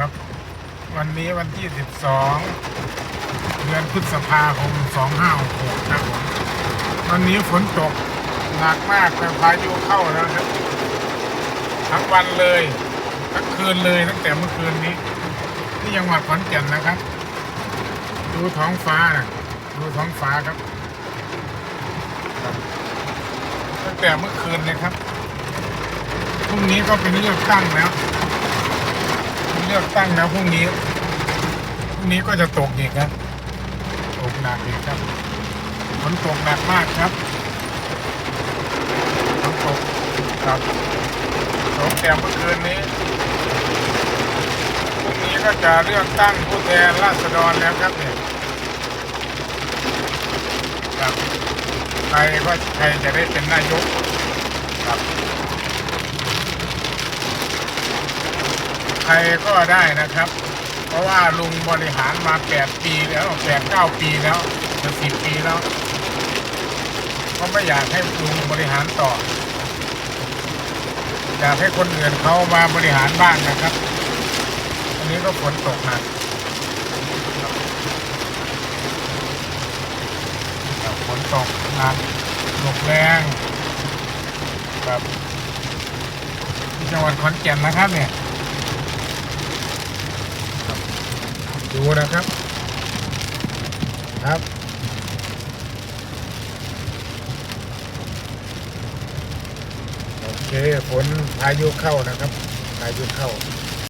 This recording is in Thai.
ครับ วันนี้วันที่12เดือนพฤษภาคม2566ครับผมวันนี้ฝนตกหนักมากเลยพายุเข้าแล้วครับทั้งวันเลยทั้งคืนเลยตั้งแต่เมื่อคืนนี้ที่จังหวัดขอนแก่นนะครับดูท้องฟ้านะดูท้องฟ้าครับตั้งแต่เมื่อคืนเลยครับพรุ่งนี้ก็เป็นเลือกตั้งแล้วเลือกตั้งแล้วพรุ่งนี้ก็จะตกอีกครับตกหนักอีกครับฝนตกหนักมากครับฝนตกครับตกแต่เมื่อคืนนี้พรุ่งนี้ก็จะเลือกตั้งผู้แทนราษฎรแล้วครับเนี่ยครับใครจะได้เป็นนายกครับใครก็ได้นะครับเพราะว่าลุงบริหารมา8 ปีแล้ว8-9 ปีแล้วจะ10 ปีแล้วก็ไม่อยากให้ลุงบริหารต่ออยากให้คนอื่นเขามาบริหารบ้างนะครับอันนี้ก็ฝนตกหนักฝนตกหนักลมแรงครับที่จังหวัดขอนแก่นนะครับเนี่ยดูนะครับครับโอเคฝนพายุเข้านะครับพายุเข้า